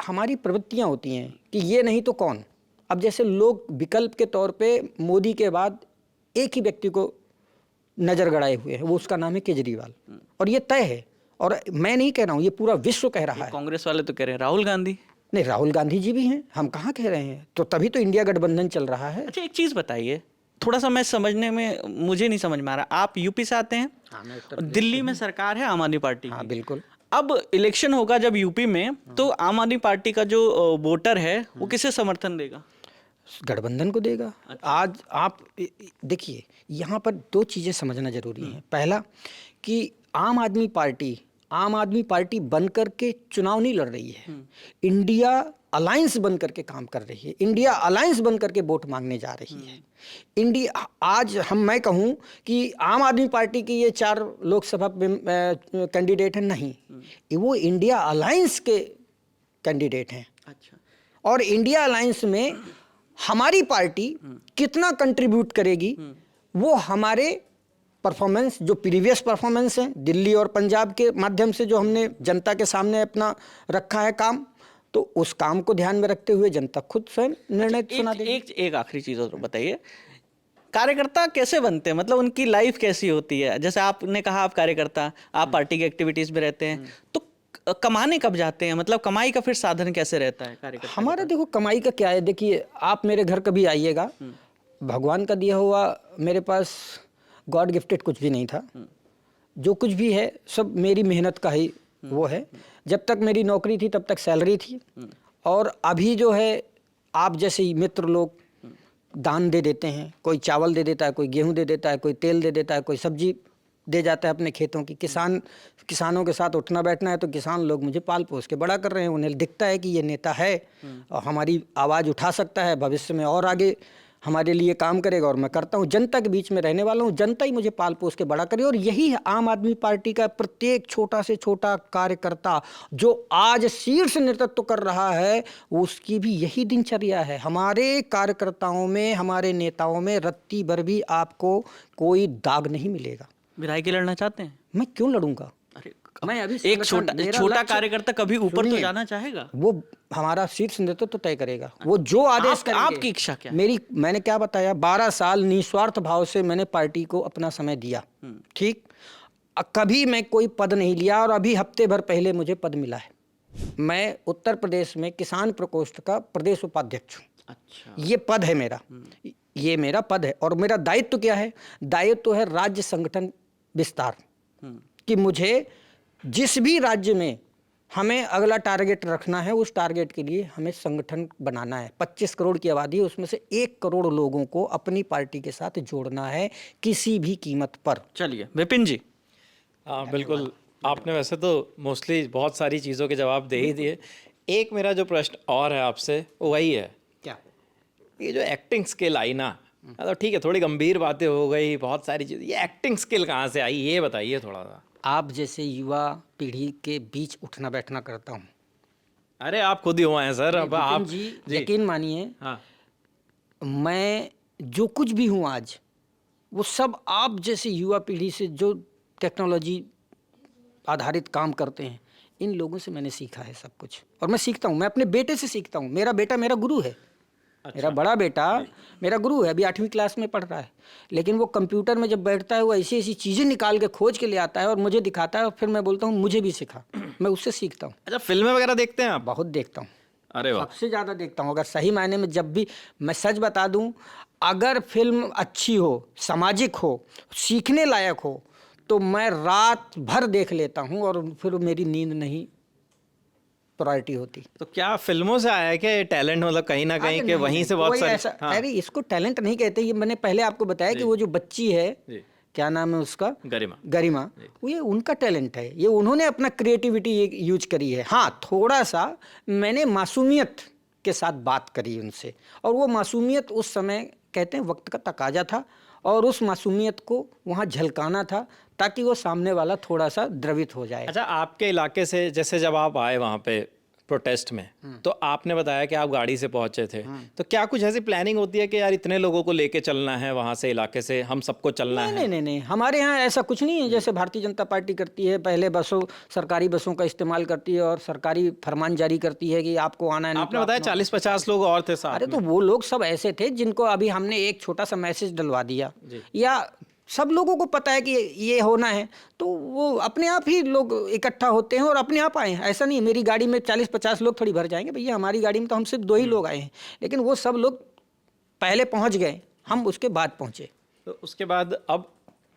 हमारी प्रवृत्तियां होती हैं कि ये नहीं तो कौन। अब जैसे लोग विकल्प के तौर पे मोदी के बाद एक ही व्यक्ति को नजर गड़ाए हुए हैं, वो उसका नाम है केजरीवाल, और ये तय है। और मैं नहीं कह रहा हूँ, ये पूरा विश्व कह रहा है। कांग्रेस वाले तो कह रहे हैं राहुल गांधी। नहीं, राहुल गांधी जी भी हैं, हम कहाँ कह रहे हैं, तो तभी तो इंडिया गठबंधन चल रहा है। अच्छा, एक चीज बताइए, थोड़ा सा मैं समझने में, मुझे नहीं समझ में आ रहा। आप यूपी से आते हैं, हाँ, मैं उत्तर और दिल्ली में सरकार है आम आदमी पार्टी हाँ की। बिल्कुल। अब इलेक्शन होगा जब यूपी में, तो आम आदमी पार्टी का जो वोटर है वो किसे समर्थन देगा? गठबंधन को देगा। आज आप देखिए, यहाँ पर दो चीज़ें समझना जरूरी हैं। पहला कि आम आदमी पार्टी बनकर के चुनाव नहीं लड़ रही है, इंडिया अलायंस बन करके काम कर रही है, इंडिया अलायंस बन करके वोट मांगने जा रही है। इंडिया आज मैं कहूँ कि आम आदमी पार्टी की ये 4 लोकसभा कैंडिडेट हैं, नहीं, वो इंडिया अलायंस के कैंडिडेट हैं। अच्छा, और इंडिया अलायंस में हमारी पार्टी कितना कंट्रीब्यूट करेगी, वो हमारे परफॉर्मेंस, जो प्रीवियस परफॉर्मेंस है दिल्ली और पंजाब के माध्यम से जो हमने जनता के सामने अपना रखा है काम, तो उस काम को ध्यान में रखते हुए जनता खुद स्वयं निर्णय सुना देगी। एक आखिरी चीज और बताइए, कार्यकर्ता कैसे बनते हैं, मतलब उनकी लाइफ कैसी होती है? जैसे आपने कहा आप कार्यकर्ता, आप पार्टी की एक्टिविटीज में रहते हैं, तो कमाने कब जाते हैं, मतलब कमाई का फिर साधन कैसे रहता है कार्यकर्ता? हमारा देखो कमाई का क्या है, देखिए आप मेरे घर कभी आइएगा, भगवान का दिया हुआ मेरे पास गॉड गिफ्टेड कुछ भी नहीं था। जो कुछ भी है सब मेरी मेहनत का ही वो है। जब तक मेरी नौकरी थी तब तक सैलरी थी, और अभी जो है आप जैसे ही मित्र लोग दान दे देते हैं, कोई चावल दे देता है, कोई गेहूं दे देता है, कोई तेल दे देता है, कोई सब्जी दे जाता है अपने खेतों की। किसानों के साथ उठना बैठना है, तो किसान लोग मुझे पाल पोस के बड़ा कर रहे हैं। उन्हें दिखता है कि ये नेता है और हमारी आवाज़ उठा सकता है, भविष्य में और आगे हमारे लिए काम करेगा, और मैं करता हूँ। जनता के बीच में रहने वाला हूँ, जनता ही मुझे पाल पोस के बड़ा करे। और यही है आम आदमी पार्टी का प्रत्येक छोटा से छोटा कार्यकर्ता जो आज शीर्ष नेतृत्व कर रहा है, उसकी भी यही दिनचर्या है। हमारे कार्यकर्ताओं में, हमारे नेताओं में रत्ती भर भी आपको कोई दाग नहीं मिलेगा। विधायकी लड़ना चाहते हैं? मैं क्यों लड़ूंगा? अरे, मैं अभी एक छोटा कार्यकर्ता कभी ऊपर तो सुनिए, जाना चाहेगा। वो हमारा शीर्ष नेतृत्व तो तय करेगा, वो जो आदेश करेंगे। आपकी इच्छा क्या है? मैंने क्या बताया, 12 साल निस्वार्थ भाव से मैंने पार्टी को अपना समय दिया, ठीक। कभी मैं कोई पद नहीं लिया, और अभी हफ्ते भर पहले मुझे पद मिला है। मैं उत्तर प्रदेश में किसान प्रकोष्ठ का प्रदेश उपाध्यक्ष हूँ। अच्छा, ये पद है मेरा, ये मेरा पद है। और मेरा दायित्व क्या है? दायित्व है राज्य संगठन विस्तार, कि मुझे जिस भी राज्य में हमें अगला टारगेट रखना है, उस टारगेट के लिए हमें संगठन बनाना है। 25 करोड़ की आबादी है, उसमें से 1 करोड़ लोगों को अपनी पार्टी के साथ जोड़ना है किसी भी कीमत पर। चलिए विपिन जी। हाँ बिल्कुल, आपने वैसे तो मोस्टली बहुत सारी चीज़ों के जवाब दे ही दिए। एक मेरा जो प्रश्न और है आपसे वो वही है, क्या? ये जो एक्टिंग स्किल आई ना, मतलब ठीक है थोड़ी गंभीर बातें हो गई, बहुत सारी चीज़, ये एक्टिंग स्किल कहाँ से आई, ये बताइए थोड़ा सा। आप जैसे युवा पीढ़ी के बीच उठना बैठना करता हूँ। अरे आप खुद ही हुआ हैं सर, अब आप जी यकीन मानिए, हाँ, मैं जो कुछ भी हूँ आज, वो सब आप जैसे युवा पीढ़ी से जो टेक्नोलॉजी आधारित काम करते हैं, इन लोगों से मैंने सीखा है सब कुछ। और मैं सीखता हूँ, मैं अपने बेटे से सीखता हूँ। मेरा बेटा मेरा गुरु है। अच्छा। मेरा बड़ा बेटा मेरा गुरु है, अभी 8वीं क्लास में पढ़ रहा है, लेकिन वो कंप्यूटर में जब बैठता है वो ऐसी ऐसी चीज़ें निकाल के खोज के ले आता है और मुझे दिखाता है, और फिर मैं बोलता हूँ मुझे भी सिखा। मैं उससे सीखता हूँ। अच्छा, फिल्में वगैरह देखते हैं आप? बहुत देखता हूँ, अरे वाह, सबसे ज़्यादा देखता हूँ। अगर सही मायने में, जब भी मैं सच बता दूँ, अगर फिल्म अच्छी हो, सामाजिक हो, सीखने लायक हो, तो मैं रात भर देख लेता हूँ, और फिर मेरी नींद नहीं प्रायोरिटी होती। तो क्या फिल्मों से आया है क्या ये टैलेंट, मतलब कहीं ना कहीं के वहीं से बहुत सारी? हाँ। अरे इसको टैलेंट नहीं कहते। ये मैंने पहले आपको बताया कि वो जो बच्ची है, जी, क्या नाम है उसका, गरिमा। वो ये उनका टैलेंट है, ये उन्होंने अपना क्रिएटिविटी यूज करी है। हाँ, थोड़ा सा मैंने मासूमियत के साथ बात करी उनसे, और वो मासूमियत उस समय कहते हैं वक्त का तकाजा था, और उस मासूमियत को वहाँ झलकाना था ताकि वो सामने वाला थोड़ा सा द्रवित हो जाए। अच्छा, आपके इलाके से जैसे जब आप आए वहाँ पे प्रोटेस्ट में, तो आपने बताया कि आप गाड़ी से पहुंचे थे, तो क्या कुछ ऐसी प्लानिंग होती है कि यार इतने लोगों को लेके चलना है वहाँ से, इलाके से हम सबको चलना है? नहीं, हमारे यहाँ ऐसा कुछ नहीं है जैसे भारतीय जनता पार्टी करती है। पहले सरकारी बसों का इस्तेमाल करती है और सरकारी फरमान जारी करती है कि आपको आना है। आपने बताया 40-50 लोग और थे साथ अरे में। तो वो लोग सब ऐसे थे जिनको अभी हमने एक छोटा सा मैसेज डलवा दिया, या सब लोगों को पता है कि ये होना है, तो वो अपने आप ही लोग इकट्ठा होते हैं और अपने आप आए हैं। ऐसा नहीं मेरी गाड़ी में 40-50 लोग थोड़ी भर जाएंगे, भैया हमारी गाड़ी में तो हम सिर्फ 2 ही लोग आए हैं, लेकिन वो सब लोग पहले पहुंच गए, हम उसके बाद पहुंचे। तो उसके बाद अब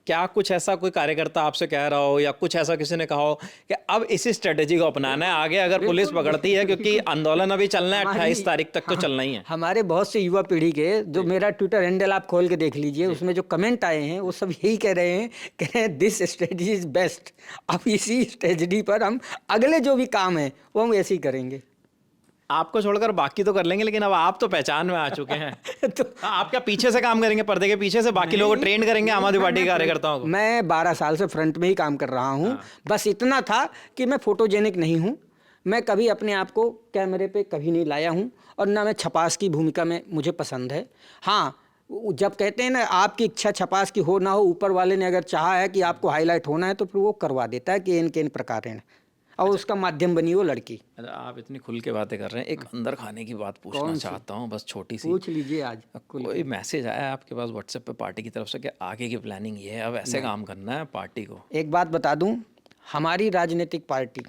क्या कुछ ऐसा कोई कार्यकर्ता आपसे कह रहा हो या कुछ ऐसा किसी ने कहा हो कि अब इसी स्ट्रेटेजी को अपनाना है आगे अगर पुलिस पकड़ती है, क्योंकि आंदोलन अभी चलना है, 28 तारीख तक तो चलना ही है। हमारे बहुत से युवा पीढ़ी के, जो मेरा ट्विटर हैंडल आप खोल के देख लीजिए, उसमें जो कमेंट आए हैं वो सब यही कह रहे हैं दिस स्ट्रेटजी इज बेस्ट। अब इसी स्ट्रेटजी पर हम अगले जो भी काम है वो हम ऐसे ही करेंगे। आपको छोड़कर बाकी तो कर लेंगे, लेकिन अब आप तो पहचान में आ चुके हैं। तो आप क्या पीछे से काम करेंगे, पर्दे के पीछे से बाकी लोगों को ट्रेन करेंगे आम आदमी पार्टी के कार्यकर्ताओं को? मैं 12 साल से फ्रंट में ही काम कर रहा हूँ। बस इतना था कि मैं फोटोजेनिक नहीं हूँ, मैं कभी अपने आप को कैमरे पे कभी नहीं लाया हूँ, और ना मैं छपास की भूमिका में मुझे पसंद है। हाँ, जब कहते हैं ना आपकी इच्छा छपास की हो ना हो, ऊपर वाले ने अगर चाहा है कि आपको हाईलाइट होना है तो फिर वो करवा देता है कि इन प्रकार, और उसका माध्यम बनी वो लड़की। अच्छा, आप इतनी खुल के बातें कर रहे हैं, एक अंदर खाने की बात पूछना चाहता हूँ, बस छोटी सी। पूछ लीजिए। आज कोई मैसेज आया आपके पास व्हाट्सएप पे पार्टी की तरफ से कि आगे की प्लानिंग ये है, अब ऐसे काम करना है पार्टी को? एक बात बता दूं, हमारी राजनीतिक पार्टी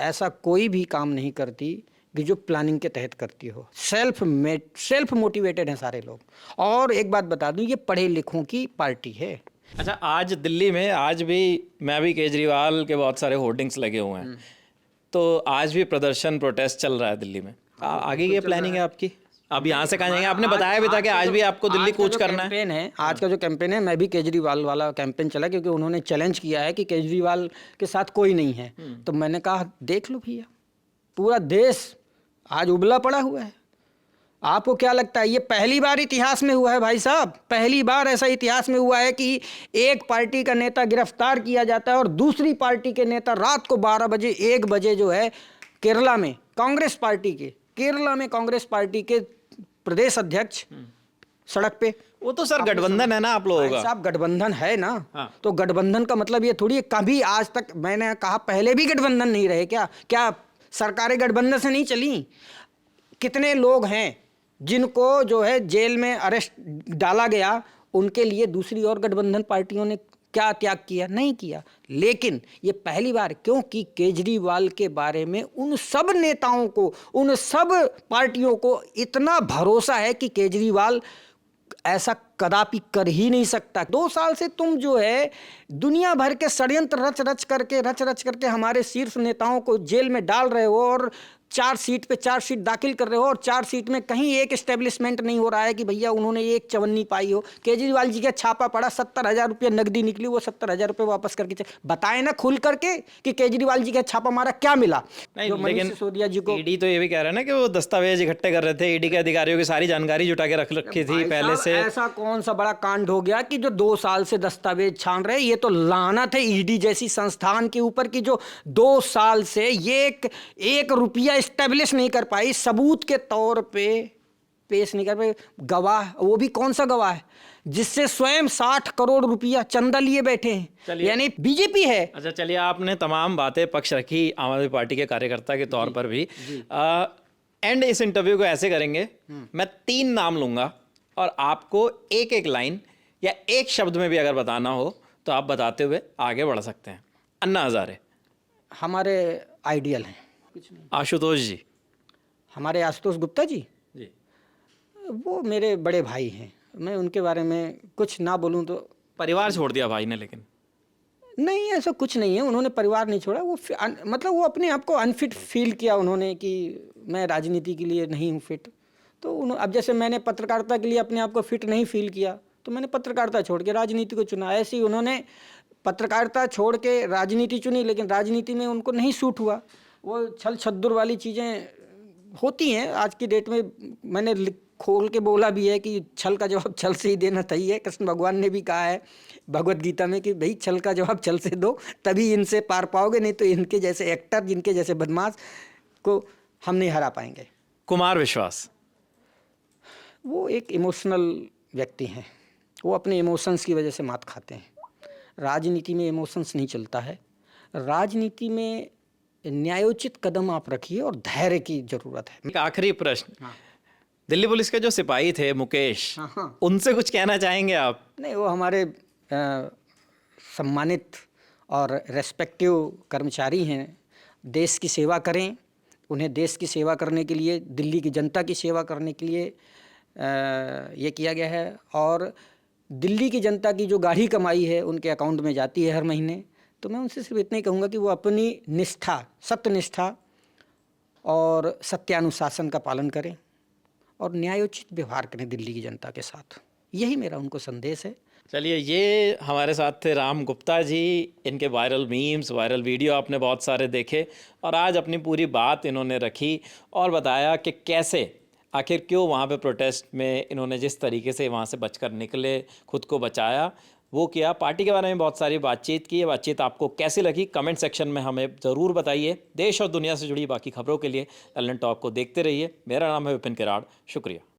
ऐसा कोई भी काम नहीं करती कि जो प्लानिंग के तहत करती हो। सेल्फ मोटिवेटेड हैं सारे लोग। और एक बात बता दूं, ये पढ़े लिखों की पार्टी है। अच्छा, आज दिल्ली में आज भी मैं भी केजरीवाल के बहुत सारे होर्डिंग्स लगे हुए हैं, तो आज भी प्रदर्शन प्रोटेस्ट चल रहा है दिल्ली में। आगे की प्लानिंग है आपकी? अब यहाँ से कहाँ जाएंगे? आपने बताया भी था कि आज भी आपको दिल्ली कूच करना है। आज का जो कैंपेन है, मैं भी केजरीवाल वाला कैंपेन चला, क्योंकि उन्होंने चैलेंज किया है कि केजरीवाल के साथ कोई नहीं है। तो मैंने कहा देख लो भैया, पूरा देश आज उबला पड़ा हुआ है। आपको क्या लगता है ये पहली बार इतिहास में हुआ है भाई साहब? पहली बार ऐसा इतिहास में हुआ है कि एक पार्टी का नेता गिरफ्तार किया जाता है और दूसरी पार्टी के नेता रात को 12 बजे 1 बजे जो है केरला में कांग्रेस पार्टी के प्रदेश अध्यक्ष सड़क पे। वो तो सर गठबंधन है ना आप लोगों का? साहब गठबंधन है ना। हाँ। तो गठबंधन का मतलब ये थोड़ी है, कभी आज तक मैंने कहा पहले भी गठबंधन नहीं रहे क्या सरकारें गठबंधन से नहीं चली? कितने लोग हैं जिनको जो है जेल में अरेस्ट डाला गया, उनके लिए दूसरी और गठबंधन पार्टियों ने क्या त्याग किया? नहीं किया। लेकिन ये पहली बार, क्योंकि केजरीवाल के बारे में उन सब नेताओं को, उन सब पार्टियों को इतना भरोसा है कि केजरीवाल ऐसा कदापि कर ही नहीं सकता। 2 साल से तुम जो है दुनिया भर के षड्यंत्र रच रच करके हमारे शीर्ष नेताओं को जेल में डाल रहे हो, और 4 सीट पे 4 सीट दाखिल कर रहे हो, और 4 सीट में कहीं एक एस्टेब्लिशमेंट नहीं हो रहा है कि भैया उन्होंने एक चवन्नी पाई हो। केजरीवाल जी का छापा पड़ा, 70,000 रुपये नकदी निकली, वो 70,000 रुपये वापस करके बताए ना खुल करके कि केजरीवाल जी का छापा मारा क्या मिला। नहीं, लेकिन सिसोदिया जी को ईडी तो ये भी कह रहा है ना कि वो दस्तावेज इकट्ठे कर रहे थे, ईडी के अधिकारियों की सारी जानकारी जुटा के रख रखी थी पहले से। ऐसा कौन सा बड़ा कांड हो गया कि जो 2 साल से दस्तावेज छान रहे? ये तो लानत है ईडी जैसी संस्थान के ऊपर की, जो 2 साल से ये एक रुपया एस्टेब्लिश नहीं कर पाई, सबूत के तौर पे पेश नहीं कर पाई। गवाह, वो भी कौन सा गवाह है जिससे स्वयं 60 करोड़ रुपया चंदा लिए बैठे हैं, यानी बीजेपी है। अच्छा चलिए, आपने तमाम बातें पक्ष रखी आम आदमी पार्टी के कार्यकर्ता के तौर पर भी। एंड इस इंटरव्यू को ऐसे करेंगे, मैं 3 नाम लूंगा और आपको एक एक लाइन या एक शब्द में भी अगर बताना हो तो आप बताते हुए आगे बढ़ सकते हैं। अन्ना हजारे हमारे आइडियल हैं। आशुतोष जी? हमारे आशुतोष गुप्ता जी वो मेरे बड़े भाई हैं, मैं उनके बारे में कुछ ना बोलूं तो। परिवार छोड़ दिया भाई ने? लेकिन नहीं, ऐसा कुछ नहीं है, उन्होंने परिवार नहीं छोड़ा। वो मतलब वो अपने आप को अनफिट फील किया उन्होंने कि मैं राजनीति के लिए नहीं हूँ फिट। तो अब जैसे मैंने पत्रकारिता के लिए अपने आप को फिट नहीं फील किया तो मैंने पत्रकारिता छोड़ के राजनीति को चुना। ऐसे ही उन्होंने पत्रकारिता छोड़ के राजनीति चुनी, लेकिन राजनीति में उनको नहीं सूट हुआ। वो छल छद्दुर वाली चीज़ें होती हैं आज की डेट में। मैंने खोल के बोला भी है कि छल का जवाब छल से ही देना चाहिए। कृष्ण भगवान ने भी कहा है भगवत गीता में कि भाई छल का जवाब छल से दो, तभी इनसे पार पाओगे, नहीं तो इनके जैसे एक्टर, जिनके जैसे बदमाश को हम नहीं हरा पाएंगे। कुमार विश्वास? वो एक इमोशनल व्यक्ति हैं, वो अपने इमोशंस की वजह से मात खाते हैं। राजनीति में इमोशंस नहीं चलता है। राजनीति में न्यायोचित कदम आप रखिए और धैर्य की जरूरत है। एक आखिरी प्रश्न, दिल्ली पुलिस के जो सिपाही थे मुकेश, उनसे कुछ कहना चाहेंगे आप? नहीं, वो हमारे सम्मानित और रेस्पेक्टिव कर्मचारी हैं, देश की सेवा करें। उन्हें देश की सेवा करने के लिए, दिल्ली की जनता की सेवा करने के लिए ये किया गया है। और दिल्ली की जनता की जो गाढ़ी कमाई है उनके अकाउंट में जाती है हर महीने। तो मैं उनसे सिर्फ इतना ही कहूँगा कि वो अपनी निष्ठा, सत्यनिष्ठा और सत्यानुशासन का पालन करें और न्यायोचित व्यवहार करें दिल्ली की जनता के साथ। यही मेरा उनको संदेश है। चलिए, ये हमारे साथ थे राम गुप्ता जी। इनके वायरल मीम्स, वायरल वीडियो आपने बहुत सारे देखे और आज अपनी पूरी बात इन्होंने रखी और बताया कि कैसे, आखिर क्यों वहाँ पे प्रोटेस्ट में इन्होंने जिस तरीके से वहाँ से बचकर निकले, खुद को बचाया, वो किया। पार्टी के बारे में बहुत सारी बातचीत की। ये बातचीत आपको कैसी लगी कमेंट सेक्शन में हमें ज़रूर बताइए। देश और दुनिया से जुड़ी बाकी खबरों के लिए लल्लन टॉप को देखते रहिए। मेरा नाम है विपिन किराड़। शुक्रिया।